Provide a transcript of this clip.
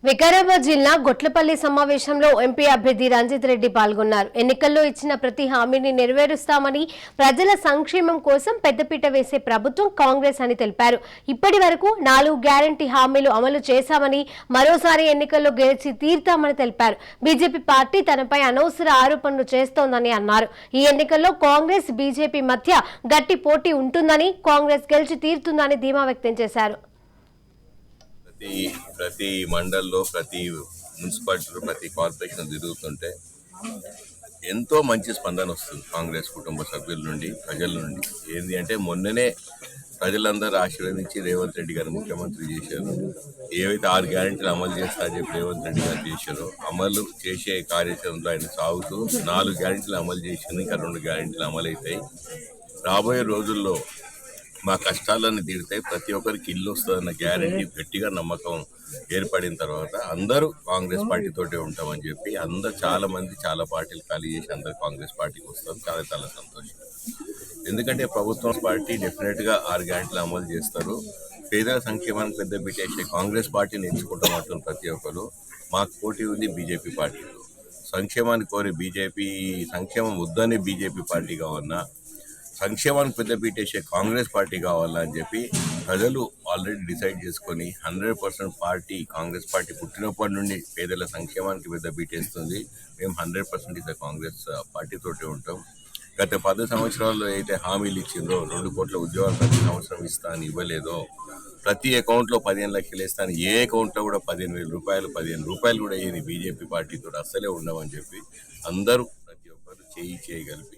వికారాబాద్ జిల్లా గొట్లపల్లి సమావేశంలో ఎంపీ అభ్యర్థి రంజిత్ రెడ్డి పాల్గొన్నారు. ఎన్నికల్లో ఇచ్చిన ప్రతి హామీని నెరవేరుస్తామని, ప్రజల సంక్షేమం కోసం పెద్దపీట వేసే ప్రభుత్వం కాంగ్రెస్ అని తెలిపారు. ఇప్పటి వరకు 4 గ్యారంటీ హామీలు అమలు చేశామని, మరోసారి ఎన్నికల్లో గెలిచి తీర్తామని తెలిపారు. బీజేపీ పార్టీ తనపై అనవసర ఆరోపణలు చేస్తోందని అన్నారు. ఈ ఎన్నికల్లో కాంగ్రెస్ బీజేపీ మధ్య గట్టి పోటీ ఉంటుందని, కాంగ్రెస్ గెలిచి తీరుతుందని ధీమా వ్యక్తం చేశారు. ప్రతి మండల్లో, ప్రతి మున్సిపాలిటీలో, ప్రతి కార్పొరేషన్ తిరుగుతుంటే ఎంతో మంచి స్పందన వస్తుంది కాంగ్రెస్ కుటుంబ సభ్యుల నుండి, ప్రజల నుండి. ఏంటి అంటే మొన్ననే ప్రజలందరూ ఆశీర్వదించి రేవంత్ రెడ్డి గారు ముఖ్యమంత్రి చేశారు. ఏవైతే 6 గ్యారెంటీలు అమలు చేస్తా అని చెప్పి రేవంత్ రెడ్డి గారు చేశారో, అమలు చేసే కార్యాచరణలో ఆయన సాగుతూ 4 గ్యారెంటీలు అమలు చేసింది. ఇంకా 2 గ్యారెంటీలు అమలు అవుతాయి. రాబోయే రోజుల్లో మా కష్టాలను తీరుతాయి, ప్రతి ఒక్కరికి ఇల్లు వస్తుందన్న గ్యారెంటీ, గట్టిగా నమ్మకం ఏర్పడిన తర్వాత అందరూ కాంగ్రెస్ పార్టీతోటే ఉంటామని చెప్పి చాలా మంది చాలా పార్టీలు ఖాళీ చేసి అందరూ కాంగ్రెస్ పార్టీకి వస్తాం. చాలా చాలా సంతోషం. ఎందుకంటే ప్రభుత్వం పార్టీ డెఫినెట్గా 6 గ్యారెంటీలు అమలు చేస్తారు. పేదల సంక్షేమానికి పెద్ద పెట్టేసే కాంగ్రెస్ పార్టీని ఎంచుకుంటాం అంటున్న ప్రతి ఒక్కరు. మాకు పోటీ ఉంది బీజేపీ పార్టీలో. సంక్షేమాన్ని కోరి బీజేపీ, సంక్షేమం వద్దని బీజేపీ పార్టీ కావన్నా, సంక్షేమానికి పెద్ద పీటేసే కాంగ్రెస్ పార్టీ కావాలని చెప్పి ప్రజలు ఆల్రెడీ డిసైడ్ చేసుకొని 100% పార్టీ, కాంగ్రెస్ పార్టీ పుట్టినప్పటి నుండి పేదల సంక్షేమానికి పెద్ద పీటేస్తుంది. మేము 100% కాంగ్రెస్ పార్టీతోటి ఉంటాం. గత 10 సంవత్సరాల్లో అయితే హామీలు ఇచ్చిందో, 2 కోట్ల ఉద్యోగాలు ప్రతి సంవత్సరం ఇస్తా అని ఇవ్వలేదో, ప్రతి అకౌంట్లో 15 లక్షలు ఇస్తాను, ఏ అకౌంట్లో కూడా 15,000 రూపాయలు, 15 రూపాయలు కూడా ఏది బీజేపీ పార్టీతో అస్సలే ఉండవని చెప్పి అందరూ ప్రతి ఒక్కరు చేయి చేయగలిపి